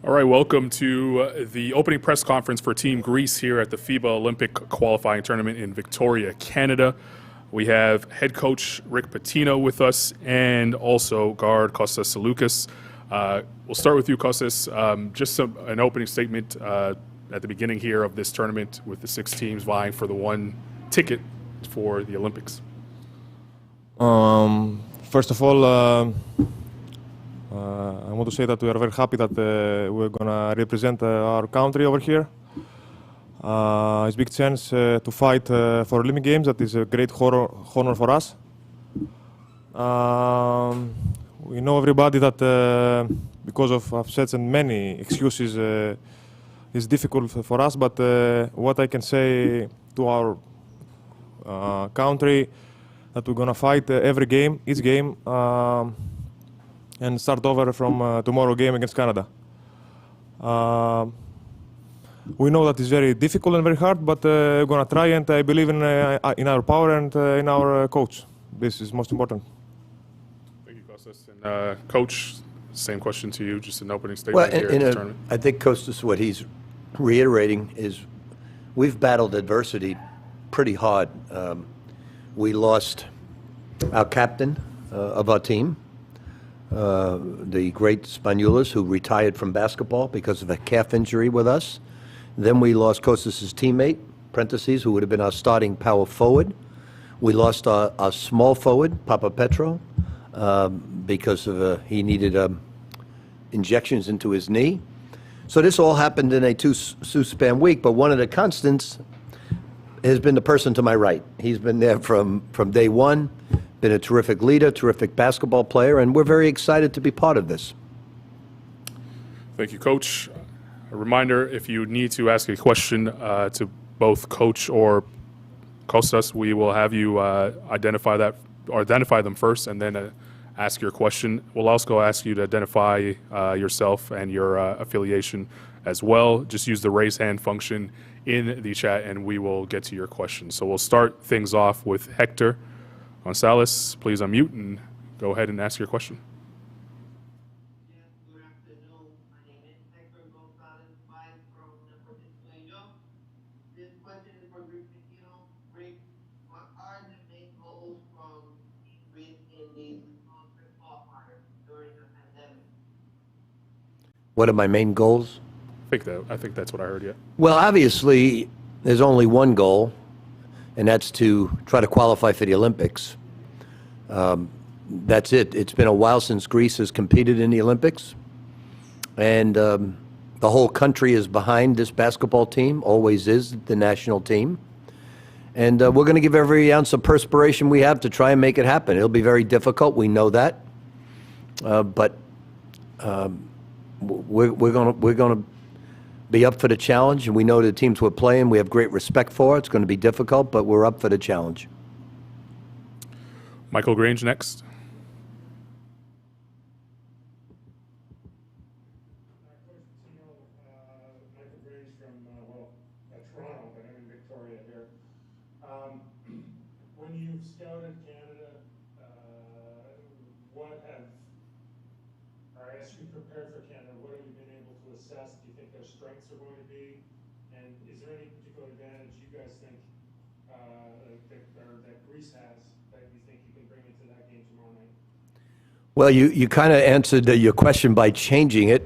All right, welcome to the opening press conference for Team Greece here at the FIBA Olympic qualifying tournament in Victoria, Canada. We have head coach Rick Pitino with us and also guard Kostas Saloukas. We'll start with you, Kostas. Just an opening statement at the beginning here of this tournament with the 6 teams vying for the one ticket for the Olympics. First of all, I want to say that we are very happy that we're going to represent our country over here. It's a big chance to fight for Olympic Games. That is a great honor for us. We know everybody that because of upsets and many excuses, it's difficult for us. But what I can say to our country, that we're going to fight every game, each game, and start over from tomorrow game against Canada. We know that it's very difficult and very hard, but we're going to try, and I believe in our power and in our coach. This is most important. Thank you, Kostas. And Coach, same question to you, just an opening statement here at the tournament. I think Kostas, what he's reiterating is we've battled adversity pretty hard. We lost our captain of our team, the great Spanulis, who retired from basketball because of a calf injury with us. Then we lost Kostas' teammate, Prentices, who would have been our starting power forward. We lost our small forward, Papa Petro, because of he needed injections into his knee. So this all happened in a two-span week, but one of the constants has been the person to my right. He's been there from day one, been a terrific leader, terrific basketball player, and we're very excited to be part of this. Thank you, Coach. A reminder, if you need to ask a question to both Coach or Kostas, we will have you identify them first and then ask your question. We'll also ask you to identify yourself and your affiliation as well. Just use the raise hand function in the chat and we will get to your question. So we'll start things off with Hector Gonzalez. Please unmute and go ahead and ask your question. Yes, good afternoon. My name is Hector Gonzalez, from Venezuela. This question is for Rick Pitino. Rick, what are the main goals from Greece in these qualifiers during the pandemic? What are my main goals? I think that's what I heard, yeah. Well, obviously, there's only one goal, and that's to try to qualify for the Olympics. That's it. It's been a while since Greece has competed in the Olympics, and the whole country is behind this basketball team, always is the national team. And we're going to give every ounce of perspiration we have to try and make it happen. It'll be very difficult, we know that, but we're going to be up for the challenge, and we know the teams we're playing, we have great respect for. It's going to be difficult, but we're up for the challenge. Michael Grange next. Michael Grange from, Toronto, but I'm in Victoria here. When you've scouted Canada, as you prepare for Canada, what have you been able to assess? Do you think their strengths are going to be? And is there any particular advantage you guys think that Greece has that you think you can bring into that game tomorrow night? Well, you kind of answered your question by changing it.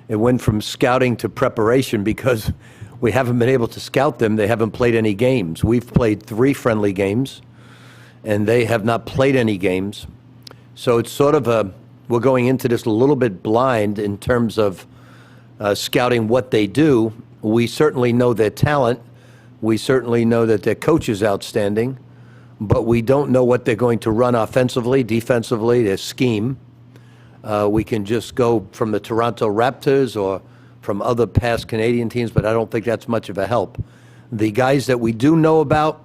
It went from scouting to preparation because we haven't been able to scout them. They haven't played any games. We've played 3 friendly games, and they have not played any games. So it's sort of we're going into this a little bit blind in terms of scouting what they do. We certainly know their talent. We certainly know that their coach is outstanding, but we don't know what they're going to run offensively, defensively, their scheme. We can just go from the Toronto Raptors or from other past Canadian teams, but I don't think that's much of a help. The guys that we do know about,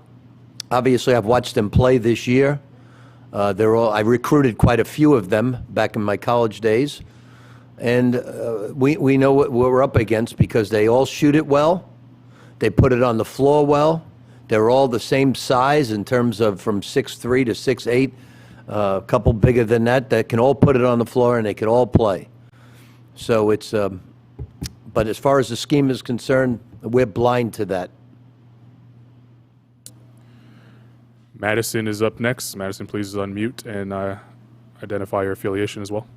obviously I've watched them play this year. I recruited quite a few of them back in my college days. And we know what we're up against because they all shoot it well. They put it on the floor well. They're all the same size in terms of from 6'3" to 6'8", a couple bigger than that can all put it on the floor and they can all play. So it's But as far as the scheme is concerned, we're blind to that. Madison is up next. Madison, please unmute and identify your affiliation as well.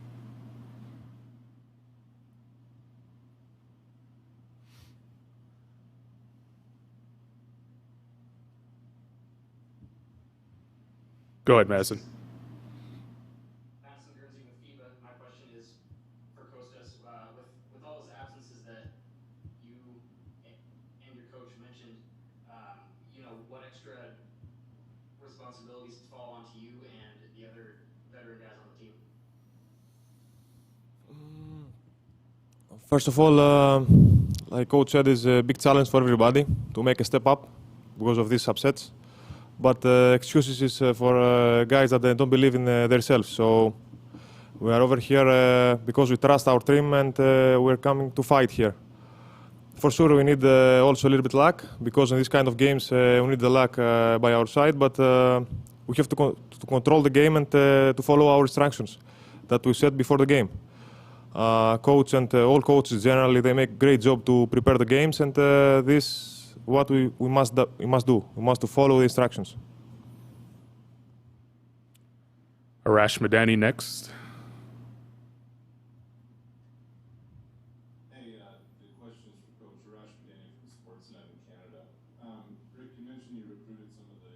Go ahead, Madison. Madison Guernsey with FIBA. My question is for Kostas. With all his absences that you and your coach mentioned, what extra responsibilities fall onto you and the other veteran guys on the team? First of all, like Coach said, it's a big challenge for everybody to make a step up because of these upsets. But excuses is for guys that don't believe in themselves. So we are over here because we trust our team and we're coming to fight here. For sure, we need also a little bit luck because in these kind of games we need the luck by our side. But we have to control the game and to follow our instructions that we set before the game. Coach and all coaches generally they make a great job to prepare the games, and this what we must do. We must follow the instructions. Arash Madani next. Hey, the question is for Coach Arash Madani from Sportsnet in Canada. Rick, you mentioned you recruited some of the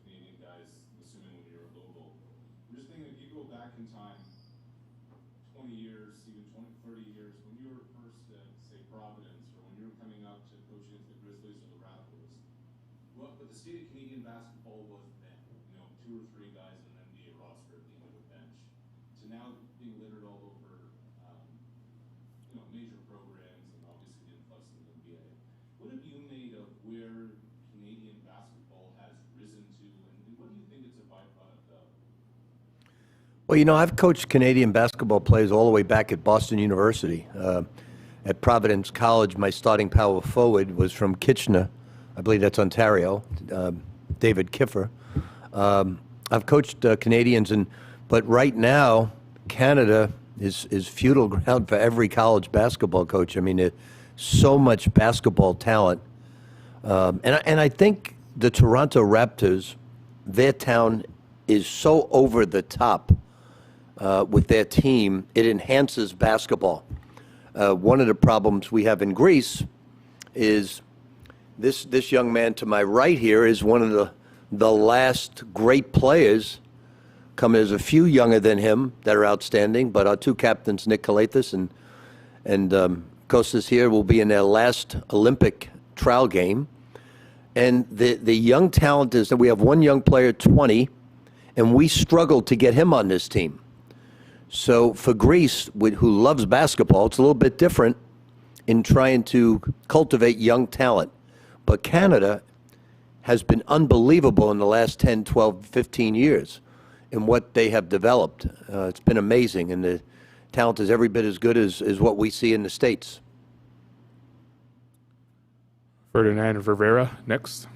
Canadian guys, assuming when you were local. I'm just thinking if you go back in time, 20 years, even 20, 30 years, when you were first at, say, Providence, or when you were coming up to coach against the Grizzlies or the Raptors, what the state of Canadian basketball was then, 2 or 3 guys in an NBA roster at the end of a bench, to now being littered all over, major programs and obviously the influx in the NBA. What have you made of where Canadian basketball has risen to, and what do you think it's a byproduct of? Well, I've coached Canadian basketball players all the way back at Boston University. At Providence College, my starting power forward was from Kitchener. I believe that's Ontario, David Kiffer. I've coached Canadians, but right now, Canada is feudal ground for every college basketball coach. I mean, there's so much basketball talent. And I think the Toronto Raptors, their town is so over the top with their team, it enhances basketball. One of the problems we have in Greece is this young man to my right here is one of the last great players. There's a few younger than him that are outstanding, but our 2 captains, Nick Kalathis and Kostas here, will be in their last Olympic trial game. And the young talent is that we have one young player, 20, and we struggled to get him on this team. So for Greece, who loves basketball, it's a little bit different in trying to cultivate young talent. But Canada has been unbelievable in the last 10, 12, 15 years in what they have developed. It's been amazing, and the talent is every bit as good as what we see in the States. Ferdinand Rivera next.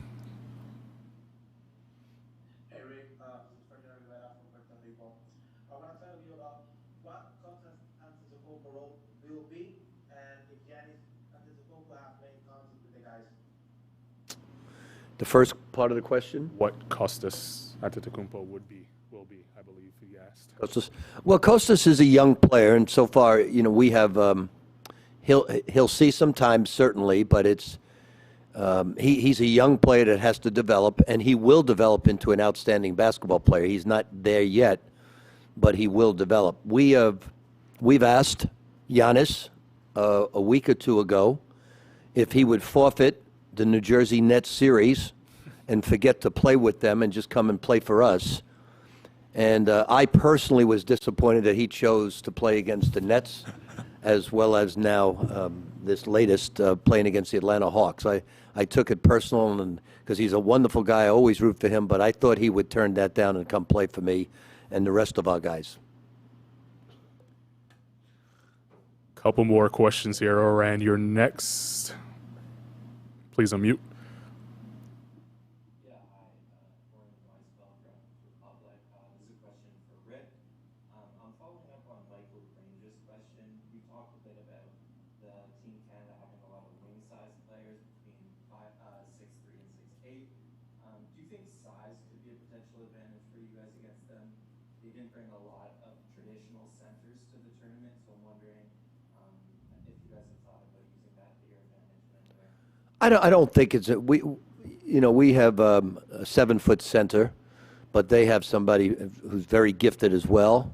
Hey Rick, this is Ferdinand Rivera from Puerto Rico. I want to tell you about what Kostas Antetokounmpo role will be, and if Giannis Antetokounmpo have made contact with the guys. The first part of the question? What Kostas Antetokounmpo will be, I believe he asked. Kostas? Well, Kostas is a young player, and so far, we have he'll see some time certainly, but it's he's a young player that has to develop, and he will develop into an outstanding basketball player. He's not there yet, but he will develop. We've asked Giannis a week or 2 ago if he would forfeit the New Jersey Nets series and forget to play with them and just come and play for us. And I personally was disappointed that he chose to play against the Nets, as well as now this latest playing against the Atlanta Hawks. I took it personal, and because he's a wonderful guy, I always root for him, but I thought he would turn that down and come play for me and the rest of our guys. Couple more questions here, Oran. You're next. Please unmute. Yeah, hi. Oren Weiss, Belgrade Republic. This is a question for Rick. I'm following up on Michael Granger's question. You talked a bit about the you think size could be a potential advantage for you guys against them? They didn't bring a lot of traditional centers to the tournament, so I'm wondering if you guys have thought about using that to your advantage in any way. I don't think it's we have a 7-foot center, but they have somebody who's very gifted as well.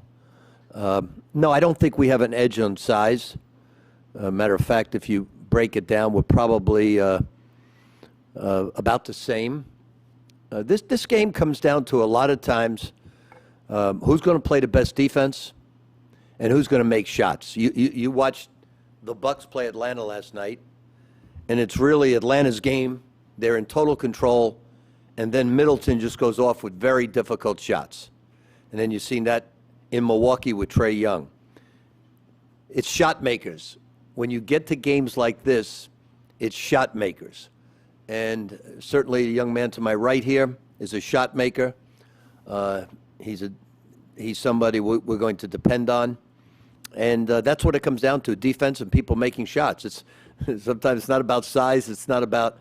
No, I don't think we have an edge on size. Matter of fact, if you break it down, we're probably about the same. This game comes down to a lot of times who's going to play the best defense and who's going to make shots. You watched the Bucks play Atlanta last night, and it's really Atlanta's game. They're in total control, and then Middleton just goes off with very difficult shots. And then you've seen that in Milwaukee with Trae Young. It's shot makers. When you get to games like this, it's shot makers. And certainly the young man to my right here is a shot maker. He's somebody we're going to depend on. And that's what it comes down to, defense and people making shots. Sometimes it's not about size. It's not about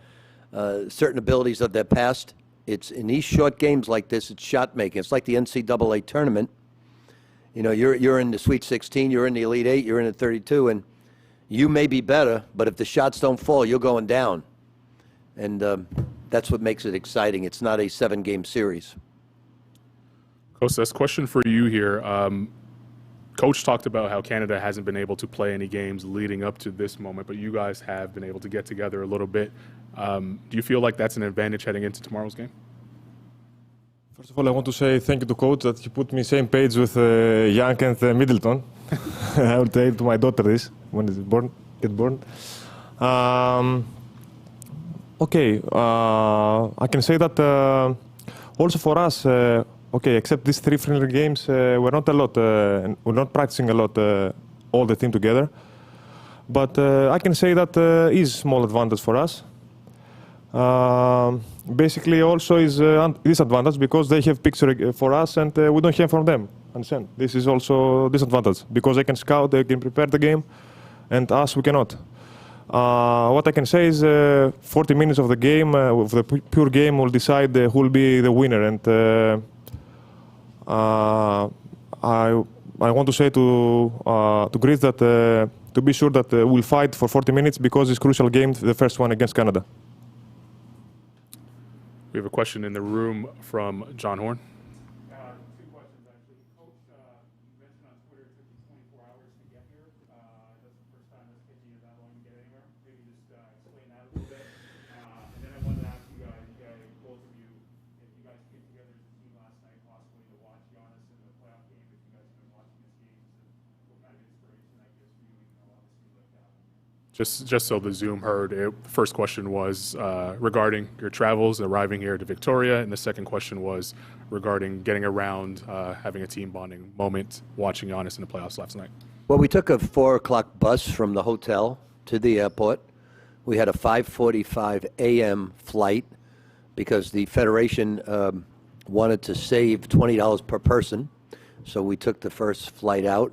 certain abilities of their past. It's in these short games like this, it's shot making. It's like the NCAA tournament. You know, you're in the Sweet 16, you're in the Elite 8, you're in the 32, and you may be better, but if the shots don't fall, you're going down. And that's what makes it exciting. It's not a 7-game series. Kostas, question for you here. Coach talked about how Canada hasn't been able to play any games leading up to this moment, but you guys have been able to get together a little bit. Do you feel like that's an advantage heading into tomorrow's game? First of all, I want to say thank you to Coach that he put me same page with Young and Middleton. I will tell to my daughter this when it's get born. Okay, I can say that also for us, okay, except these 3 friendly games, we're not a lot, we're not practicing a lot, all the team together. But I can say that is small advantage for us. Basically, also is disadvantage because they have picture for us and we don't have from them. Understand? This is also disadvantage because they can scout, they can prepare the game, and us we cannot. What I can say is 40 minutes of the game, of the pure game, will decide who will be the winner. And I want to say to Greece that to be sure that we'll fight for 40 minutes because it's crucial game, the first one against Canada. We have a question in the room from John Horn. Two questions, actually. Coach, you mentioned on Twitter it took you 24 hours to get here. That's the first time it's taken you that long to get anywhere. Maybe just explain that a little bit. And then I wanted to ask you guys, both of you, if you guys came together as a team last night, possibly to watch Giannis in the playoff game, if you guys have been watching this game, what kind of inspiration that gives for you, obviously, like that. Just so the Zoom heard, the first question was regarding your travels, arriving here to Victoria, and the second question was regarding getting around, having a team bonding moment, watching Giannis in the playoffs last night. Well, we took a 4:00 bus from the hotel to the airport. We had a 5:45 a.m. flight because the Federation wanted to save $20 per person. So we took the first flight out.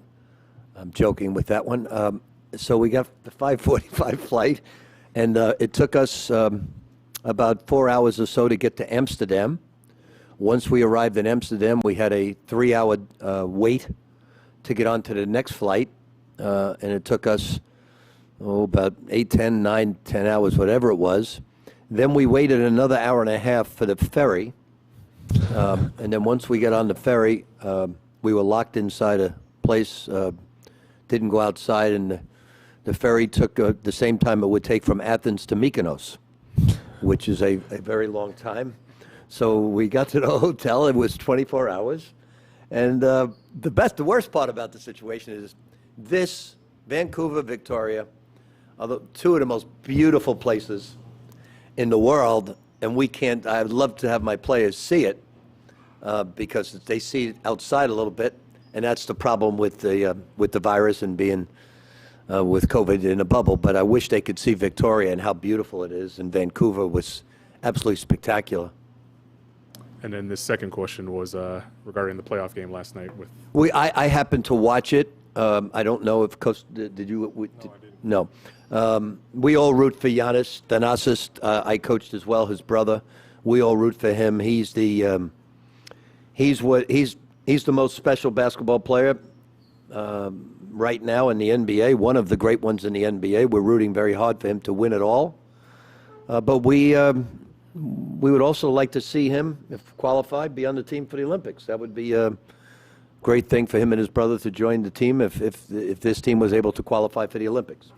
I'm joking with that one. So we got the 5:45 flight, and it took us about 4 hours or so to get to Amsterdam. Once we arrived in Amsterdam, we had a 3-hour wait to get on to the next flight, and it took us about 8, 10, 9, 10 hours, whatever it was. Then we waited another hour and a half for the ferry, and then once we got on the ferry, we were locked inside a place, didn't go outside, and the ferry took the same time it would take from Athens to Mykonos, which is a very long time. So we got to the hotel. It was 24 hours. And the worst part about the situation is this, Vancouver, Victoria, are 2 of the most beautiful places in the world. And we can't, I'd love to have my players see it because they see it outside a little bit. And that's the problem with the virus and being with COVID in a bubble. But I wish they could see Victoria and how beautiful it is. And Vancouver was absolutely spectacular. And then the second question was regarding the playoff game last night. I happened to watch it. I don't know if Coach, did you? No, I didn't. No. We all root for Giannis. Thanasis, I coached as well, his brother. We all root for him. He's the most special basketball player right now in the NBA. One of the great ones in the NBA. We're rooting very hard for him to win it all. But we would also like to see him, if qualified, be on the team for the Olympics. That would be a great thing for him and his brother to join the team if this team was able to qualify for the Olympics.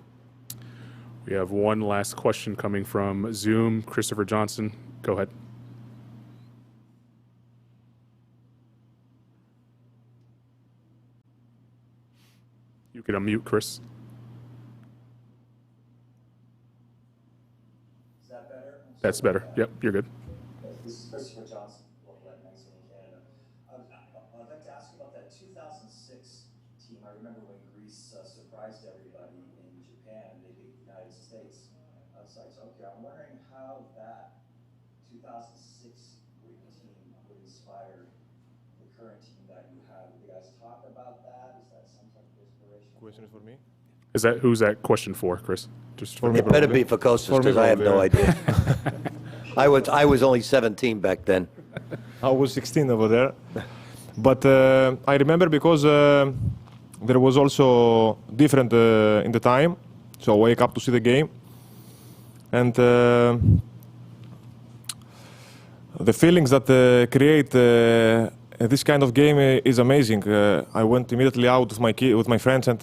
We have one last question coming from Zoom. Christopher Johnson, go ahead. You can unmute, Chris. Is that better? That's better. Yep, you're good. This is Christopher Johnson, local at magazine in Canada. I'd like to ask you about that 2006 team. I remember when Greece surprised everybody in Japan and they beat the United States outside Tokyo. I'm wondering how that 2006 Greek team would inspire the current team that you have. Have you guys talked about that? Is that some type of inspiration? Question is for me. Who's that question for, Chris? Just For me, It better probably. be for Kostas For me, because I have no probably, idea. I was only 17 back then. I was 16 over there. But I remember because there was also different in the time. So I wake up to see the game. And the feelings that create this kind of game is amazing. I went immediately out with my friends and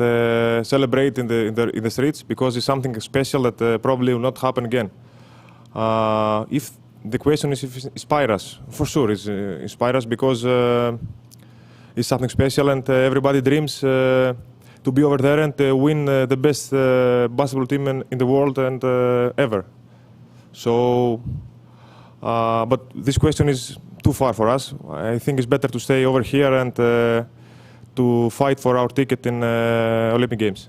celebrate in the streets because it's something special that probably will not happen again. If the question is if it inspires us, for sure it's inspires us because it's something special and everybody dreams to be over there and win the best basketball team in the world and ever. So, but this question is too far for us. I think it's better to stay over here and to fight for our ticket in Olympic Games.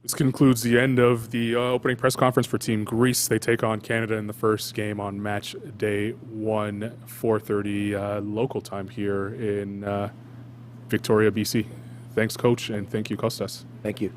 This concludes the end of the opening press conference for Team Greece. They take on Canada in the first game on match day 1, 4:30 local time here in Victoria, BC. Thanks, Coach, and thank you, Kostas. Thank you.